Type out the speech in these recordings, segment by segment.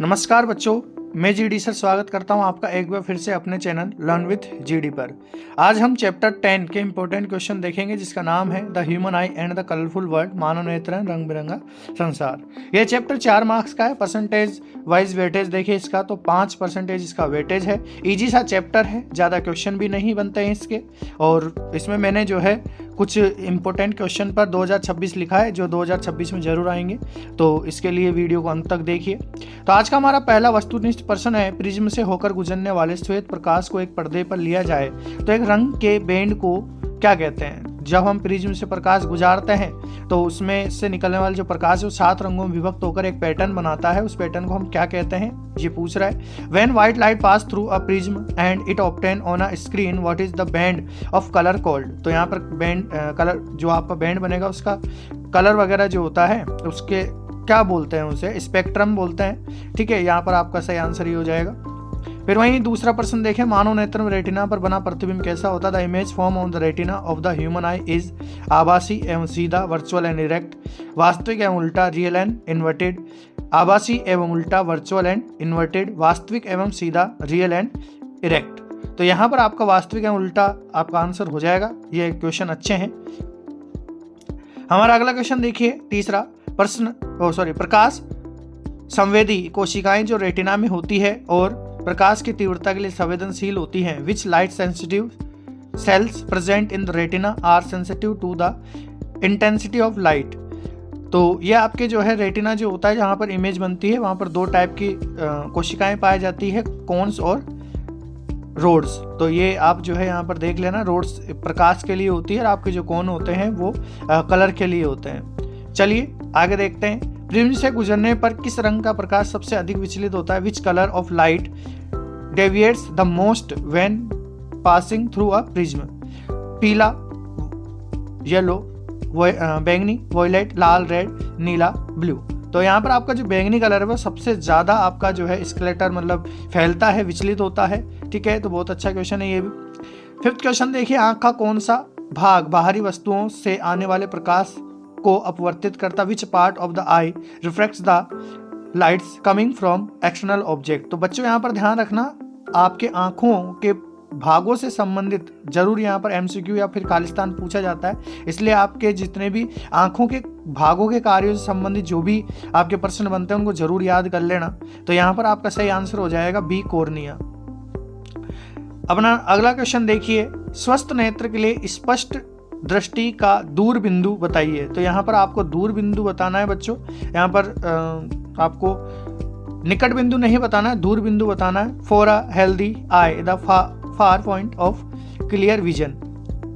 नमस्कार बच्चों, मैं जीडी सर स्वागत करता हूं आपका एक बार फिर से अपने चैनल लर्न विथ जीडी पर। आज हम चैप्टर 10 के इंपॉर्टेंट क्वेश्चन देखेंगे जिसका नाम है the human eye and the colourful world, मानव नेत्र रंग बिरंगा संसार। यह चैप्टर 4 मार्क्स का है। परसेंटेज वाइज वेटेज देखिए इसका तो 5% इसका वेटेज है। इजी सा चैप्टर है, ज़्यादा क्वेश्चन भी नहीं बनते हैं इसके। और इसमें मैंने जो है कुछ इंपॉर्टेंट क्वेश्चन पर 2026 लिखा है जो 2026 में जरूर आएंगे, तो इसके लिए वीडियो को अंत तक देखिए। तो आज का हमारा पहला वस्तुनिष्ठ प्रश्न है, प्रिज्म से होकर गुजरने वाले श्वेत प्रकाश को एक पर्दे पर लिया जाए तो एक रंग के बैंड को क्या कहते हैं। जब हम प्रिज्म से प्रकाश गुजारते हैं तो उसमें से निकलने वाले जो प्रकाश है वो 7 रंगों में विभक्त होकर एक पैटर्न बनाता है। उस पैटर्न को हम क्या कहते हैं, ये पूछ रहा है। When white light pass through a prism and it obtain on a screen what is the band of colour called. तो यहाँ पर बैंड कलर जो आपका बैंड बनेगा उसका कलर वगैरह जो होता है उसके क्या बोलते हैं, उसे स्पेक्ट्रम बोलते हैं। ठीक है, यहाँ पर आपका सही आंसर ही हो जाएगा। फिर वहीं दूसरा प्रश्न देखें, मानव नेत्र में रेटिना पर बना प्रतिबिंब कैसा होता है। The image form on the retina of the human I is आभासी एवं सीधा, वर्चुअल एंड इरेक्ट, वास्तविक एवं उल्टा, रियल एंड इन्वर्टेड। आभासी एवं उल्टा, वर्चुअल एंड इन्वर्टेड, वास्तविक एवं सीधा, रियल एंड इरेक्ट। तो यहाँ पर आपका वास्तविक एवं उल्टा आपका आंसर हो जाएगा। ये क्वेश्चन अच्छे हैं। हमारा अगला क्वेश्चन देखिए, तीसरा प्रश्न प्रकाश संवेदी कोशिकाएं जो रेटिना में होती है और प्रकाश की तीव्रता के लिए संवेदनशील होती हैं। Which light sensitive cells present in the retina are sensitive to the intensity of light. तो ये आपके जो है रेटिना जो होता है जहाँ पर इमेज बनती है वहाँ पर 2 टाइप की कोशिकाएं पाई जाती है, कोन्स और रोड्स। तो ये आप जो है यहाँ पर देख लेना, रोड्स प्रकाश के लिए होती है और आपके जो कोन होते हैं वो कलर के लिए होते हैं। चलिए आगे देखते हैं। प्रिज्म से गुजरने पर किस रंग का प्रकाश सबसे अधिक विचलित होता है। विच colour of light deviates the most when passing through a prism. पीला, येलो, बैंगनी, वॉयलेट, लाल, रेड, नीला, ब्लू। तो यहाँ पर आपका जो बैंगनी कलर है वो सबसे ज़्यादा आपका जो है स्केलेटर मतलब फैलता है, विचलित होता है। ठीक है, तो बहुत अच्छा क्वेश्चन है ये भी। 5th क्वेश्चन देखिए, आँख का कौन सा भाग बाहरी वस्तुओं से आने वाले प्रकाश को अपवर्तित करता। Which part of the I reflects the lights coming from external object. तो बच्चों यहाँ पर ध्यान रखना, आपके आँखों के भागों से संबंधित जरूर यहाँ पर MCQ या फिर खालिस्तान पूछा जाता है, इसलिए आपके जितने भी आँखों के भागों के कार्यों से संबंधित जो भी आपके प्रश्न बनते हैं उनको जरूर याद कर लेना। तो यहाँ पर आपका सही आंसर हो जाएगा बी, कॉर्निया। अपना अगला क्वेश्चन देखिए, स्वस्थ नेत्र के लिए स्पष्ट दृष्टि का दूर बिंदु बताइए। तो यहाँ पर आपको दूर बिंदु बताना है बच्चों। यहाँ पर आपको निकट बिंदु नहीं बताना है, दूर बिंदु बताना है। For a healthy I the far point of clear vision.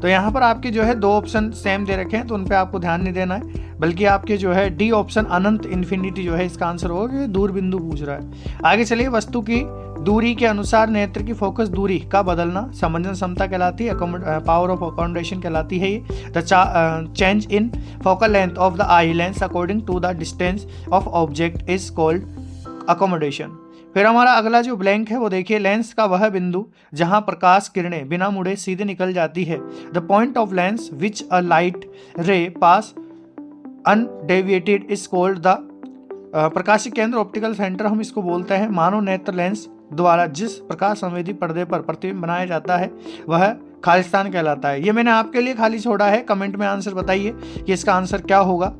तो यहाँ पर आपके जो है 2 ऑप्शन सेम दे रखे हैं तो उन पे आपको ध्यान नहीं देना है, बल्कि आपके जो है डी ऑप्शन अनंत इन्फिनिटी जो है इसका आंसर होगा। दूर बिंदु पूछ रहा है। आगे चलिए, वस्तु की दूरी के अनुसार नेत्र की फोकस दूरी का बदलना संवेदन क्षमता कहलाती है, पावर ऑफ अकोमोडेशन कहलाती है। ये the change in focal length of the eye lens according to the distance of object is called accommodation. फिर हमारा अगला जो ब्लैंक है वो देखिए, लेंस का वह बिंदु जहां प्रकाश किरणें बिना मुड़े सीधे निकल जाती है। The point of lens which a light ray pass undeviated is called the प्रकाशिक केंद्र, ऑप्टिकल सेंटर हम इसको बोलते हैं। मानव नेत्र लेंस द्वारा जिस प्रकाश संवेदी पर्दे पर प्रतिबिंब बनाया जाता है वह खालिस्तान कहलाता है। ये मैंने आपके लिए खाली छोड़ा है, कमेंट में आंसर बताइए कि इसका आंसर क्या होगा।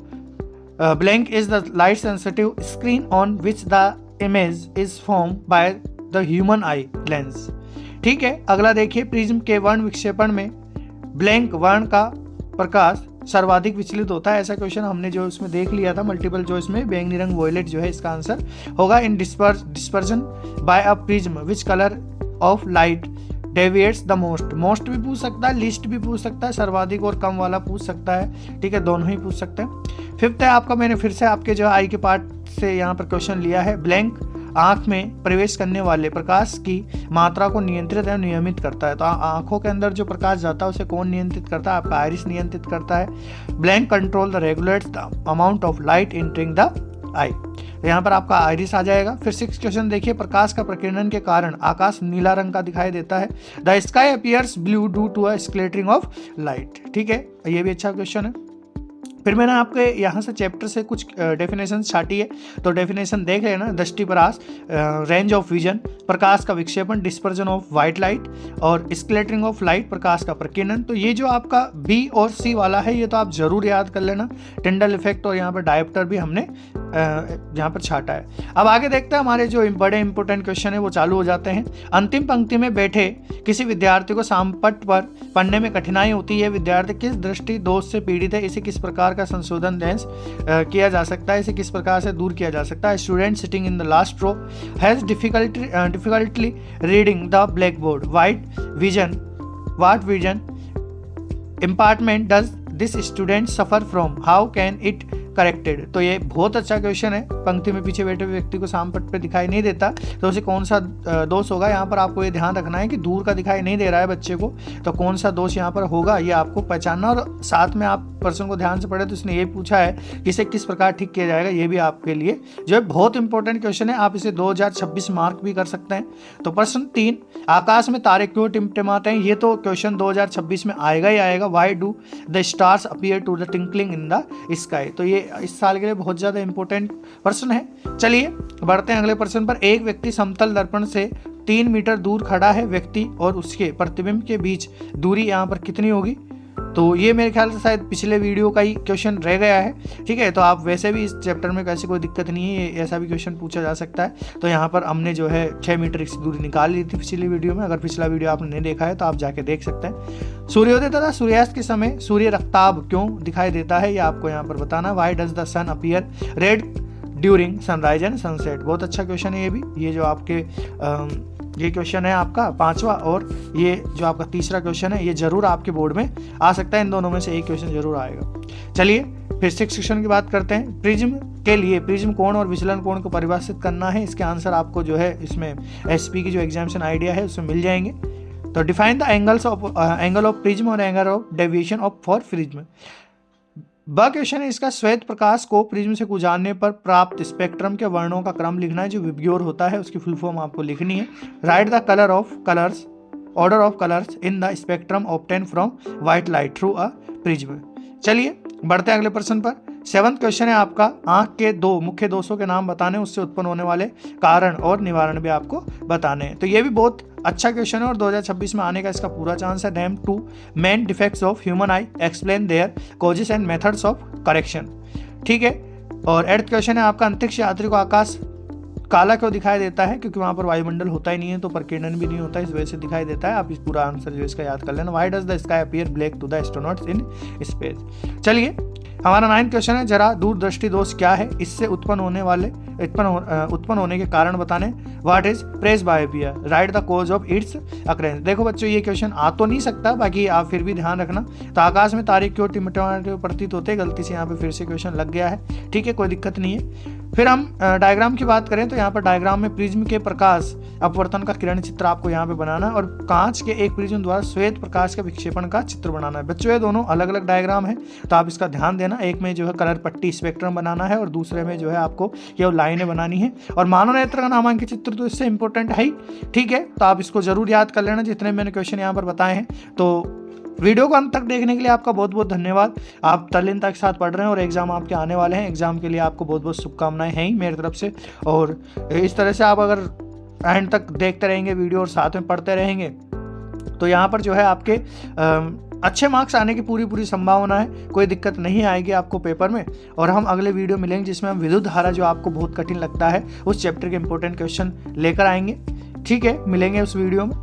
Blank is the light sensitive screen on which the image is form by the human eye lens. ठीक है, अगला देखिए, प्रिज्म के वर्ण विक्षेपण में ब्लैंक वर्ण का प्रकाश सर्वाधिक विचलित होता है। ऐसा क्वेश्चन हमने जो इसमें देख लिया था मल्टीपल चॉइस में, बैंगनी रंग वॉयलेट जो है इसका आंसर होगा। In dispersion by a prism which colour of light deviates the most. Most भी पूछ सकता है, लीस्ट भी पूछ सकता है, सर्वाधिक और कम वाला पूछ सकता है। ठीक है, दोनों ही पूछ सकते हैं। 5th है आपका, मैंने फिर से आपके जो आई के पार्ट से यहाँ पर क्वेश्चन लिया है। ब्लैंक आंख में प्रवेश करने वाले प्रकाश की मात्रा को नियंत्रित एवं नियमित करता है। तो आंखों के अंदर जो प्रकाश जाता है उसे कौन नियंत्रित करता है, आपका आइरिस नियंत्रित करता है। Blank control the regulates the amount of light entering the eye. तो यहाँ पर आपका आइरिस आ जाएगा। फिर 6th क्वेश्चन देखिए, प्रकाश का प्रकीर्णन के कारण आकाश नीला रंग का दिखाई देता है। The sky appears blue due to a scattering of light. ठीक है, ये भी अच्छा क्वेश्चन है। फिर मैंने आपके यहाँ से चैप्टर से कुछ डेफिनेशन छाटी है, तो डेफिनेशन देख लेना। दृष्टिपरास, रेंज ऑफ विजन, प्रकाश का विक्षेपण, डिस्पर्जन ऑफ वाइट लाइट, और स्कैटरिंग ऑफ लाइट, प्रकाश का प्रकीर्णन। तो ये जो आपका बी और सी वाला है ये तो आप जरूर याद कर लेना। टिंडल इफेक्ट और यहाँ पर डायोप्टर भी हमने यहाँ पर छाटा है। अब आगे देखते हैं, हमारे जो बड़े इंपॉर्टेंट क्वेश्चन है वो चालू हो जाते हैं। अंतिम पंक्ति में बैठे किसी विद्यार्थी को सामपट पर पढ़ने में कठिनाई होती है, विद्यार्थी किस दृष्टि दोष से पीड़ित है, इसे किस प्रकार का संशोधन किया जा सकता है, इसे किस प्रकार से दूर किया जा सकता है। Student sitting in the last row has difficultly reading the blackboard, what vision impairment does this student suffer from, how can it corrected. तो ये बहुत अच्छा क्वेश्चन है। पंक्ति में पीछे बैठे व्यक्ति को सामपट पे दिखाई नहीं देता तो उसे कौन सा दोष होगा। यहाँ पर आपको ये ध्यान रखना है कि दूर का दिखाई नहीं दे रहा है बच्चे को, तो कौन सा दोष यहाँ पर होगा ये आपको पहचानना। और साथ में आप पर्सन को ध्यान से पढ़े तो इसने ये पूछा है कि इसे किस प्रकार ठीक किया जाएगा, ये भी आपके लिए जो है बहुत इंपॉर्टेंट क्वेश्चन है। आप इसे 2026 मार्क भी कर सकते हैं। तो प्रश्न 3, आकाश में तारे क्यों टिमटिमाते हैं, ये तो क्वेश्चन 2026 में आएगा ही आएगा। Why do the stars appear to the twinkling in the sky, तो ये इस साल के लिए बहुत ज़्यादा इंपॉर्टेंट प्रश्न है। चलिए बढ़ते हैं अगले प्रश्न पर। एक व्यक्ति समतल दर्पण से 3 मीटर दूर खड़ा है, व्यक्ति और उसके प्रतिबिंब के बीच दूरी यहाँ पर कितनी होगी। तो ये मेरे ख्याल से शायद पिछले वीडियो का ही क्वेश्चन रह गया है, ठीक है। तो आप वैसे भी इस चैप्टर में कैसे कोई दिक्कत नहीं है, ऐसा भी क्वेश्चन पूछा जा सकता है। तो यहाँ पर हमने जो है 6 मीटर की दूरी निकाल ली थी पिछली वीडियो में। अगर पिछला वीडियो आपने नहीं देखा है तो आप जाके देख सकते हैं। सूर्योदय तथा सूर्यास्त के समय सूर्य रक्ताभ क्यों दिखाई देता है, ये आपको यहाँ पर बताना। Why does the sun appear red during sunrise and sunset, बहुत अच्छा क्वेश्चन है ये भी। ये जो आपके ये क्वेश्चन है आपका 5वां, और ये जो आपका 3रा क्वेश्चन है ये जरूर आपके बोर्ड में आ सकता है। इन दोनों में से एक क्वेश्चन जरूर आएगा। चलिए फिर 6 क्वेश्चन की बात करते हैं। प्रिज्म के लिए प्रिज्म कोण और विचलन कोण को परिभाषित करना है। इसके आंसर आपको जो है इसमें एसपी की जो एग्जामिनेशन आइडिया है उसमें मिल जाएंगे। तो define the angle of prism और angle of deviation of for prism. B question है इसका, श्वेत प्रकाश को प्रिज्म से गुजारने पर प्राप्त स्पेक्ट्रम के वर्णों का क्रम लिखना है। जो विब्ग्योर होता है उसकी फुल फॉर्म आपको लिखनी है। Right the order of colours in the spectrum obtain from white light through a prism. चलिए बढ़ते हैं अगले प्रश्न पर। 7th क्वेश्चन है आपका, आंख के 2 मुख्य दोषों के नाम बताने, उससे उत्पन्न होने वाले कारण और निवारण भी आपको बताने हैं। तो ये भी बहुत अच्छा क्वेश्चन है और 2026 में आने का इसका पूरा चांस है। Name 2 main defects of human eye, explain their causes and methods of correction, ठीक है। और 8th क्वेश्चन है आपका, अंतरिक्ष यात्री को आकाश काला क्यों दिखाई देता है, क्योंकि वहां पर वायुमंडल होता ही नहीं है तो प्रकीर्णन भी नहीं होता, इस वजह से दिखाई देता है। आप इस पूरा आंसर जो इसका याद कर लेना। Why does the sky appear black to the astronauts in space. चलिए हमारा 9th क्वेश्चन है, जरा दूरदृष्टि दोष क्या है, इससे उत्पन्न होने के कारण बताने। What is presbyopia, write the cause of its occurrence. देखो बच्चों ये क्वेश्चन आ तो नहीं सकता, बाकी आप फिर भी ध्यान रखना। तो आकाश में तारे क्यों टिमटिमाते प्रतीत होते, गलती से यहाँ पे फिर से क्वेश्चन लग गया है, ठीक है, कोई दिक्कत नहीं है। फिर हम डायग्राम की बात करें तो यहाँ पर डायग्राम में प्रिज्म के प्रकाश अपवर्तन का किरण चित्र आपको यहाँ पे बनाना है और कांच के एक प्रिज्म द्वारा श्वेत प्रकाश के विक्षेपण का चित्र बनाना है। बच्चों ये दोनों अलग अलग डायग्राम है तो आप इसका ध्यान देना। एक में जो है कलर पट्टी स्पेक्ट्रम बनाना है और दूसरे में जो है आपको केवल लाइनें बनानी है। और मानव नेत्र का नामांकित चित्र तो इससे इंपॉर्टेंट है ही, ठीक है। तो आप इसको जरूर याद कर लेना जितने मैंने क्वेश्चन यहाँ पर बताए हैं। तो वीडियो को अंत तक देखने के लिए आपका बहुत बहुत धन्यवाद। आप तल्लीनता के साथ पढ़ रहे हैं और एग्जाम आपके आने वाले हैं। एग्जाम के लिए आपको बहुत बहुत शुभकामनाएं हैं ही मेरी तरफ से। और इस तरह से आप अगर एंड तक देखते रहेंगे वीडियो और साथ में पढ़ते रहेंगे तो यहाँ पर जो है आपके अच्छे मार्क्स आने की पूरी संभावना है, कोई दिक्कत नहीं आएगी आपको पेपर में। और हम अगले वीडियो मिलेंगे जिसमें हम विद्युत धारा जो आपको बहुत कठिन लगता है उस चैप्टर के इंपॉर्टेंट क्वेश्चन लेकर आएंगे, ठीक है। मिलेंगे उस वीडियो में।